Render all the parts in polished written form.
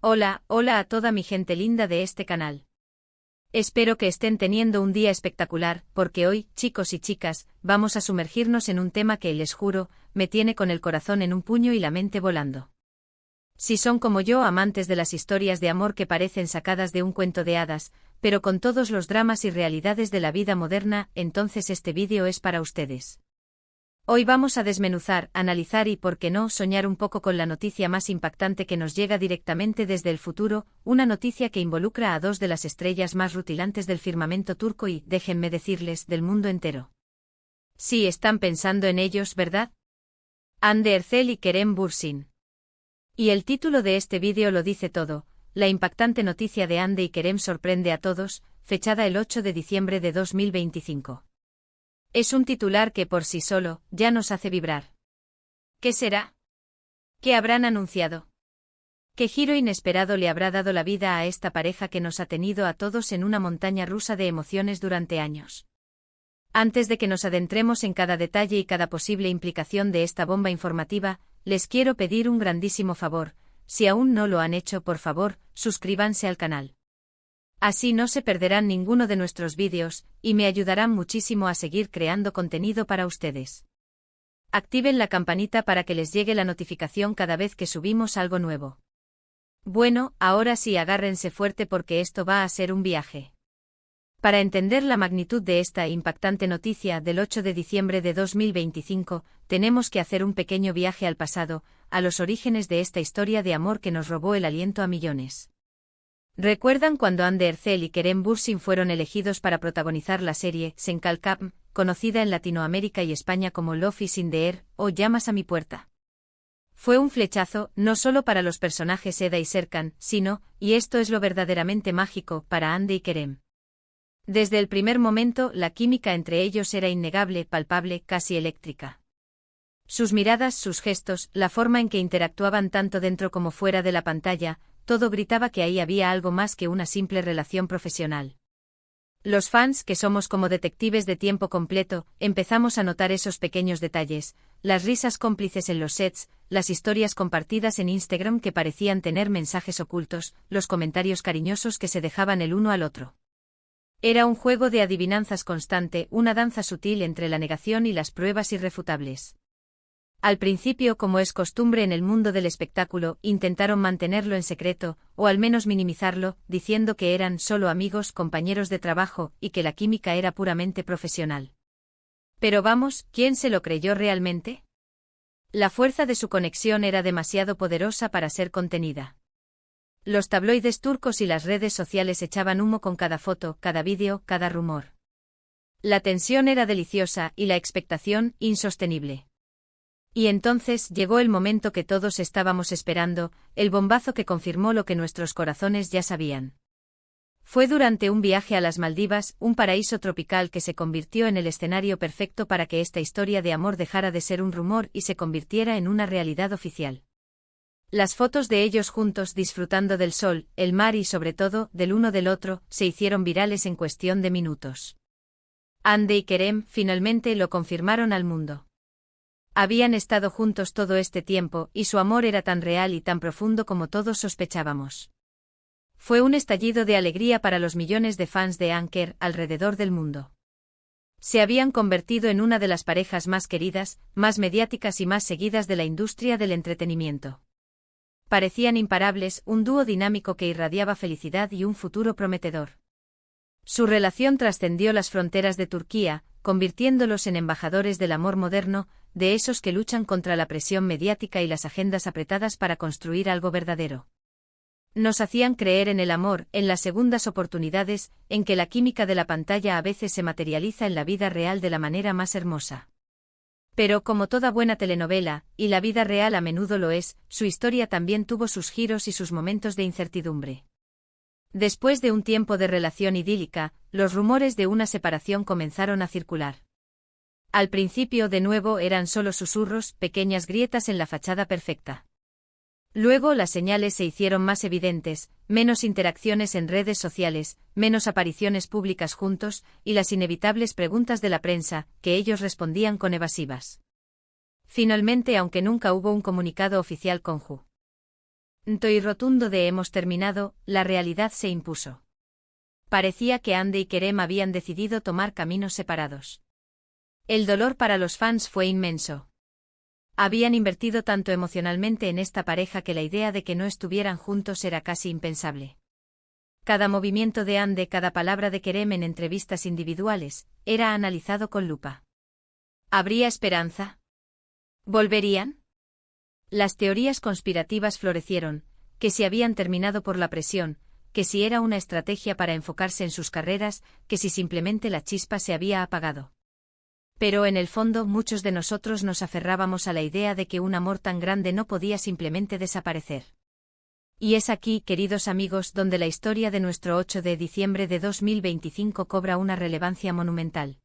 Hola, hola a toda mi gente linda de este canal. Espero que estén teniendo un día espectacular, porque hoy, chicos y chicas, vamos a sumergirnos en un tema que, les juro, me tiene con el corazón en un puño y la mente volando. Si son como yo amantes de las historias de amor que parecen sacadas de un cuento de hadas, pero con todos los dramas y realidades de la vida moderna, entonces este vídeo es para ustedes. Hoy vamos a desmenuzar, analizar y, por qué no, soñar un poco con la noticia más impactante que nos llega directamente desde el futuro, una noticia que involucra a dos de las estrellas más rutilantes del firmamento turco y, déjenme decirles, del mundo entero. Sí, están pensando en ellos, ¿verdad? Hande Erçel y Kerem Bürsin. Y el título de este vídeo lo dice todo: la impactante noticia de Hande y Kerem sorprende a todos, fechada el 8 de diciembre de 2025. Es un titular que por sí solo ya nos hace vibrar. ¿Qué será? ¿Qué habrán anunciado? ¿Qué giro inesperado le habrá dado la vida a esta pareja que nos ha tenido a todos en una montaña rusa de emociones durante años? Antes de que nos adentremos en cada detalle y cada posible implicación de esta bomba informativa, les quiero pedir un grandísimo favor: si aún no lo han hecho, por favor, suscríbanse al canal. Así no se perderán ninguno de nuestros vídeos, y me ayudarán muchísimo a seguir creando contenido para ustedes. Activen la campanita para que les llegue la notificación cada vez que subimos algo nuevo. Bueno, ahora sí, agárrense fuerte porque esto va a ser un viaje. Para entender la magnitud de esta impactante noticia del 8 de diciembre de 2025, tenemos que hacer un pequeño viaje al pasado, a los orígenes de esta historia de amor que nos robó el aliento a millones. ¿Recuerdan cuando Hande Erçel y Kerem Bürsin fueron elegidos para protagonizar la serie Sen Kalkam, conocida en Latinoamérica y España como Love is in the Air o Llamas a mi puerta? Fue un flechazo, no solo para los personajes Eda y Serkan, sino, y esto es lo verdaderamente mágico, para Hande y Kerem. Desde el primer momento, la química entre ellos era innegable, palpable, casi eléctrica. Sus miradas, sus gestos, la forma en que interactuaban tanto dentro como fuera de la pantalla, todo gritaba que ahí había algo más que una simple relación profesional. Los fans, que somos como detectives de tiempo completo, empezamos a notar esos pequeños detalles: las risas cómplices en los sets, las historias compartidas en Instagram que parecían tener mensajes ocultos, los comentarios cariñosos que se dejaban el uno al otro. Era un juego de adivinanzas constante, una danza sutil entre la negación y las pruebas irrefutables. Al principio, como es costumbre en el mundo del espectáculo, intentaron mantenerlo en secreto, o al menos minimizarlo, diciendo que eran solo amigos, compañeros de trabajo, y que la química era puramente profesional. Pero vamos, ¿quién se lo creyó realmente? La fuerza de su conexión era demasiado poderosa para ser contenida. Los tabloides turcos y las redes sociales echaban humo con cada foto, cada vídeo, cada rumor. La tensión era deliciosa y la expectación insostenible. Y entonces llegó el momento que todos estábamos esperando, el bombazo que confirmó lo que nuestros corazones ya sabían. Fue durante un viaje a las Maldivas, un paraíso tropical que se convirtió en el escenario perfecto para que esta historia de amor dejara de ser un rumor y se convirtiera en una realidad oficial. Las fotos de ellos juntos disfrutando del sol, el mar y sobre todo, del uno del otro, se hicieron virales en cuestión de minutos. Hande y Kerem finalmente lo confirmaron al mundo. Habían estado juntos todo este tiempo, y su amor era tan real y tan profundo como todos sospechábamos. Fue un estallido de alegría para los millones de fans de Anker alrededor del mundo. Se habían convertido en una de las parejas más queridas, más mediáticas y más seguidas de la industria del entretenimiento. Parecían imparables, un dúo dinámico que irradiaba felicidad y un futuro prometedor. Su relación trascendió las fronteras de Turquía, convirtiéndolos en embajadores del amor moderno, de esos que luchan contra la presión mediática y las agendas apretadas para construir algo verdadero. Nos hacían creer en el amor, en las segundas oportunidades, en que la química de la pantalla a veces se materializa en la vida real de la manera más hermosa. Pero como toda buena telenovela, y la vida real a menudo lo es, su historia también tuvo sus giros y sus momentos de incertidumbre. Después de un tiempo de relación idílica, los rumores de una separación comenzaron a circular. Al principio, de nuevo, eran solo susurros, pequeñas grietas en la fachada perfecta. Luego las señales se hicieron más evidentes: menos interacciones en redes sociales, menos apariciones públicas juntos, y las inevitables preguntas de la prensa, que ellos respondían con evasivas. Finalmente, aunque nunca hubo un comunicado oficial conjunto, y rotundo de hemos terminado, la realidad se impuso. Parecía que Ande y Kerem habían decidido tomar caminos separados. El dolor para los fans fue inmenso. Habían invertido tanto emocionalmente en esta pareja que la idea de que no estuvieran juntos era casi impensable. Cada movimiento de Ande, cada palabra de Kerem en entrevistas individuales, era analizado con lupa. ¿Habría esperanza? ¿Volverían? Las teorías conspirativas florecieron, que si habían terminado por la presión, que si era una estrategia para enfocarse en sus carreras, que si simplemente la chispa se había apagado. Pero en el fondo muchos de nosotros nos aferrábamos a la idea de que un amor tan grande no podía simplemente desaparecer. Y es aquí, queridos amigos, donde la historia de nuestro 8 de diciembre de 2025 cobra una relevancia monumental.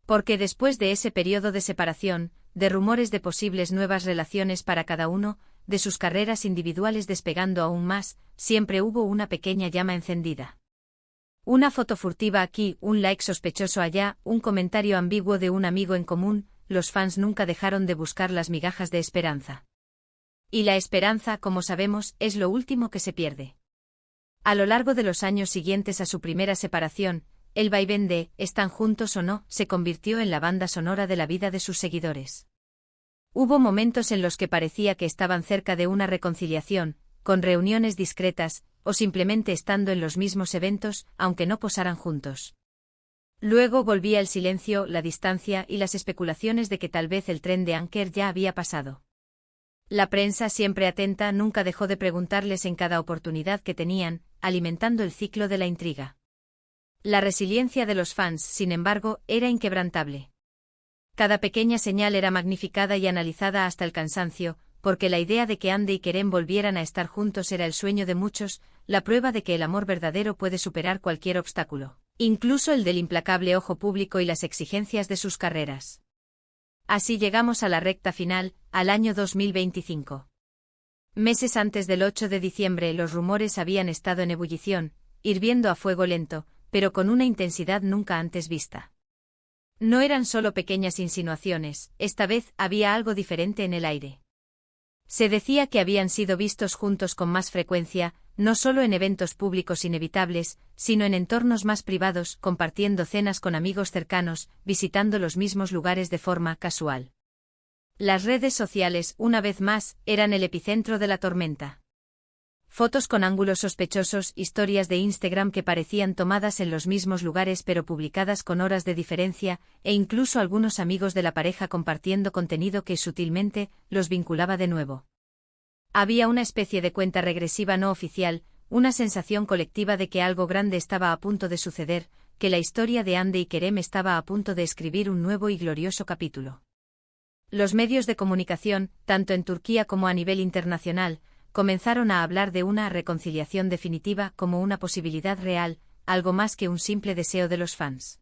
Porque después de ese periodo de separación, de rumores de posibles nuevas relaciones para cada uno, de sus carreras individuales despegando aún más, siempre hubo una pequeña llama encendida. Una foto furtiva aquí, un like sospechoso allá, un comentario ambiguo de un amigo en común, los fans nunca dejaron de buscar las migajas de esperanza. Y la esperanza, como sabemos, es lo último que se pierde. A lo largo de los años siguientes a su primera separación, el vaivén de ¿están juntos o no? Se convirtió en la banda sonora de la vida de sus seguidores. Hubo momentos en los que parecía que estaban cerca de una reconciliación, con reuniones discretas, o simplemente estando en los mismos eventos, aunque no posaran juntos. Luego volvía el silencio, la distancia y las especulaciones de que tal vez el tren de Anker ya había pasado. La prensa, siempre atenta, nunca dejó de preguntarles en cada oportunidad que tenían, alimentando el ciclo de la intriga. La resiliencia de los fans, sin embargo, era inquebrantable. Cada pequeña señal era magnificada y analizada hasta el cansancio, porque la idea de que Ande y Kerem volvieran a estar juntos era el sueño de muchos, la prueba de que el amor verdadero puede superar cualquier obstáculo, incluso el del implacable ojo público y las exigencias de sus carreras. Así llegamos a la recta final, al año 2025. Meses antes del 8 de diciembre los rumores habían estado en ebullición, hirviendo a fuego lento, pero con una intensidad nunca antes vista. No eran solo pequeñas insinuaciones, esta vez había algo diferente en el aire. Se decía que habían sido vistos juntos con más frecuencia, no solo en eventos públicos inevitables, sino en entornos más privados, compartiendo cenas con amigos cercanos, visitando los mismos lugares de forma casual. Las redes sociales, una vez más, eran el epicentro de la tormenta. Fotos con ángulos sospechosos, historias de Instagram que parecían tomadas en los mismos lugares pero publicadas con horas de diferencia, e incluso algunos amigos de la pareja compartiendo contenido que sutilmente los vinculaba de nuevo. Había una especie de cuenta regresiva no oficial, una sensación colectiva de que algo grande estaba a punto de suceder, que la historia de Ande y Kerem estaba a punto de escribir un nuevo y glorioso capítulo. Los medios de comunicación, tanto en Turquía como a nivel internacional, comenzaron a hablar de una reconciliación definitiva como una posibilidad real, algo más que un simple deseo de los fans.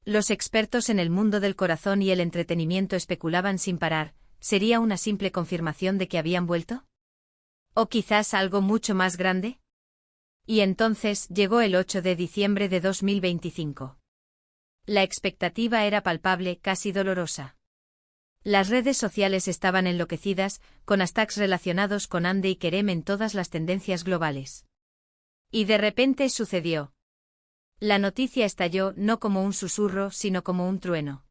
Los expertos en el mundo del corazón y el entretenimiento especulaban sin parar, ¿sería una simple confirmación de que habían vuelto? ¿O quizás algo mucho más grande? Y entonces llegó el 8 de diciembre de 2025. La expectativa era palpable, casi dolorosa. Las redes sociales estaban enloquecidas, con hashtags relacionados con Ande y Kerem en todas las tendencias globales. Y de repente sucedió. La noticia estalló no como un susurro, sino como un trueno.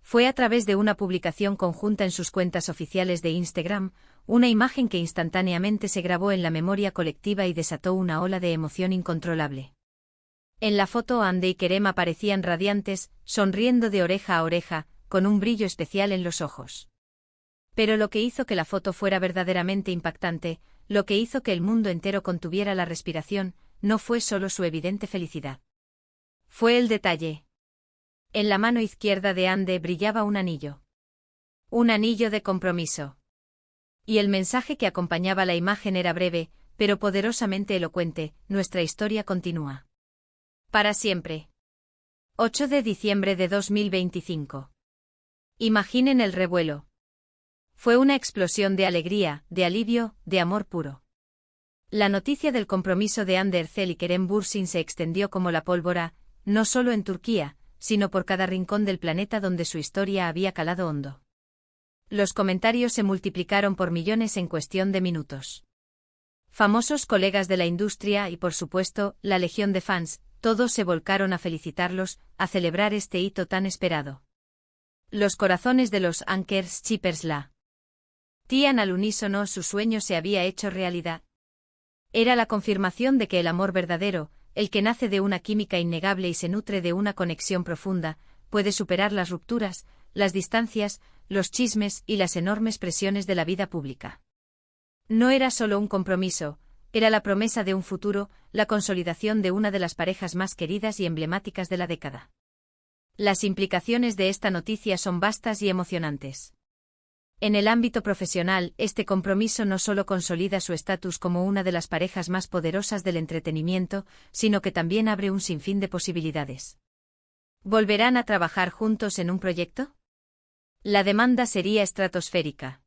Fue a través de una publicación conjunta en sus cuentas oficiales de Instagram, una imagen que instantáneamente se grabó en la memoria colectiva y desató una ola de emoción incontrolable. En la foto Ande y Kerem aparecían radiantes, sonriendo de oreja a oreja, con un brillo especial en los ojos. Pero lo que hizo que la foto fuera verdaderamente impactante, lo que hizo que el mundo entero contuviera la respiración, no fue solo su evidente felicidad. Fue el detalle. En la mano izquierda de Ande brillaba un anillo. Un anillo de compromiso. Y el mensaje que acompañaba la imagen era breve, pero poderosamente elocuente: nuestra historia continúa. Para siempre. 8 de diciembre de 2025. Imaginen el revuelo. Fue una explosión de alegría, de alivio, de amor puro. La noticia del compromiso de Ande Erçel y Kerem Bürsin se extendió como la pólvora, no solo en Turquía, sino por cada rincón del planeta donde su historia había calado hondo. Los comentarios se multiplicaron por millones en cuestión de minutos. Famosos colegas de la industria y, por supuesto, la legión de fans, todos se volcaron a felicitarlos, a celebrar este hito tan esperado. Los corazones de los Anchors Shippers latían al unísono, su sueño se había hecho realidad. Era la confirmación de que el amor verdadero, el que nace de una química innegable y se nutre de una conexión profunda, puede superar las rupturas, las distancias, los chismes y las enormes presiones de la vida pública. No era solo un compromiso, era la promesa de un futuro, la consolidación de una de las parejas más queridas y emblemáticas de la década. Las implicaciones de esta noticia son vastas y emocionantes. En el ámbito profesional, este compromiso no solo consolida su estatus como una de las parejas más poderosas del entretenimiento, sino que también abre un sinfín de posibilidades. ¿Volverán a trabajar juntos en un proyecto? La demanda sería estratosférica.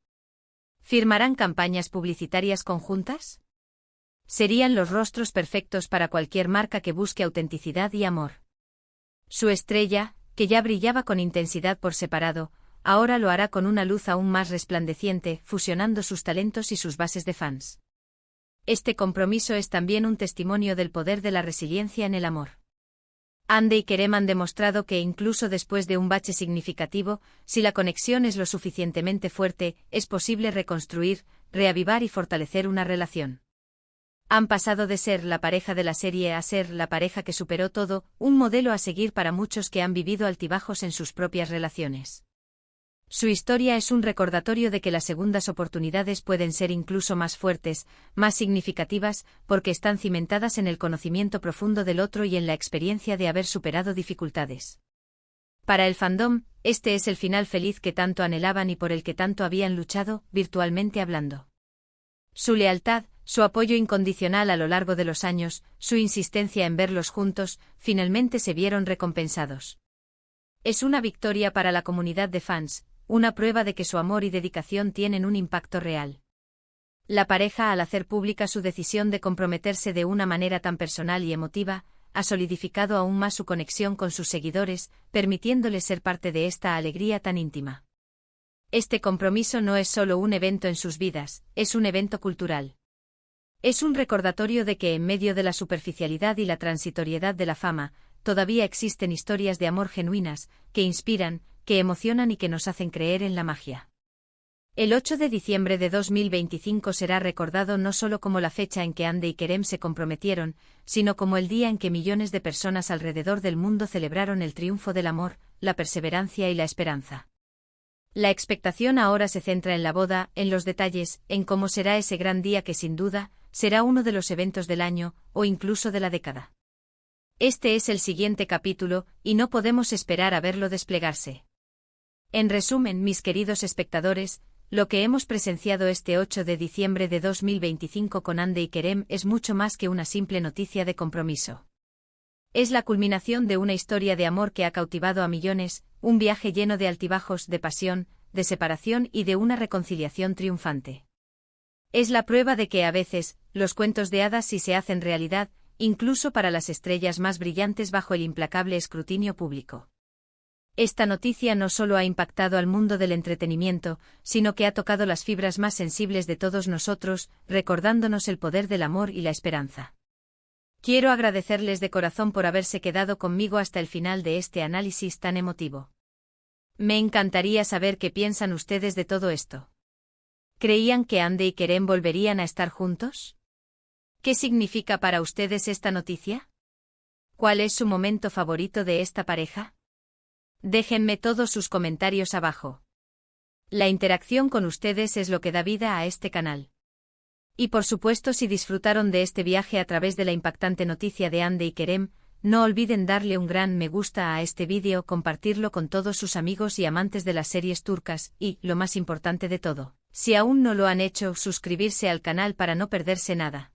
¿Firmarán campañas publicitarias conjuntas? Serían los rostros perfectos para cualquier marca que busque autenticidad y amor. Su estrella, que ya brillaba con intensidad por separado, ahora lo hará con una luz aún más resplandeciente, fusionando sus talentos y sus bases de fans. Este compromiso es también un testimonio del poder de la resiliencia en el amor. Ande y Kerem han demostrado que incluso después de un bache significativo, si la conexión es lo suficientemente fuerte, es posible reconstruir, reavivar y fortalecer una relación. Han pasado de ser la pareja de la serie a ser la pareja que superó todo, un modelo a seguir para muchos que han vivido altibajos en sus propias relaciones. Su historia es un recordatorio de que las segundas oportunidades pueden ser incluso más fuertes, más significativas, porque están cimentadas en el conocimiento profundo del otro y en la experiencia de haber superado dificultades. Para el fandom, este es el final feliz que tanto anhelaban y por el que tanto habían luchado, virtualmente hablando. Su lealtad, su apoyo incondicional a lo largo de los años, su insistencia en verlos juntos, finalmente se vieron recompensados. Es una victoria para la comunidad de fans, una prueba de que su amor y dedicación tienen un impacto real. La pareja, al hacer pública su decisión de comprometerse de una manera tan personal y emotiva, ha solidificado aún más su conexión con sus seguidores, permitiéndoles ser parte de esta alegría tan íntima. Este compromiso no es solo un evento en sus vidas, es un evento cultural. Es un recordatorio de que en medio de la superficialidad y la transitoriedad de la fama, todavía existen historias de amor genuinas, que inspiran, que emocionan y que nos hacen creer en la magia. El 8 de diciembre de 2025 será recordado no solo como la fecha en que Ande y Kerem se comprometieron, sino como el día en que millones de personas alrededor del mundo celebraron el triunfo del amor, la perseverancia y la esperanza. La expectación ahora se centra en la boda, en los detalles, en cómo será ese gran día que sin duda, será uno de los eventos del año, o incluso de la década. Este es el siguiente capítulo, y no podemos esperar a verlo desplegarse. En resumen, mis queridos espectadores, lo que hemos presenciado este 8 de diciembre de 2025 con Ande y Kerem es mucho más que una simple noticia de compromiso. Es la culminación de una historia de amor que ha cautivado a millones, un viaje lleno de altibajos, de pasión, de separación y de una reconciliación triunfante. Es la prueba de que a veces, los cuentos de hadas sí se hacen realidad, incluso para las estrellas más brillantes bajo el implacable escrutinio público. Esta noticia no solo ha impactado al mundo del entretenimiento, sino que ha tocado las fibras más sensibles de todos nosotros, recordándonos el poder del amor y la esperanza. Quiero agradecerles de corazón por haberse quedado conmigo hasta el final de este análisis tan emotivo. Me encantaría saber qué piensan ustedes de todo esto. ¿Creían que Ande y Kerem volverían a estar juntos? ¿Qué significa para ustedes esta noticia? ¿Cuál es su momento favorito de esta pareja? Déjenme todos sus comentarios abajo. La interacción con ustedes es lo que da vida a este canal. Y por supuesto, si disfrutaron de este viaje a través de la impactante noticia de Ande y Kerem, no olviden darle un gran me gusta a este vídeo, compartirlo con todos sus amigos y amantes de las series turcas y, lo más importante de todo, si aún no lo han hecho, suscribirse al canal para no perderse nada.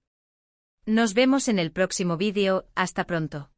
Nos vemos en el próximo vídeo, hasta pronto.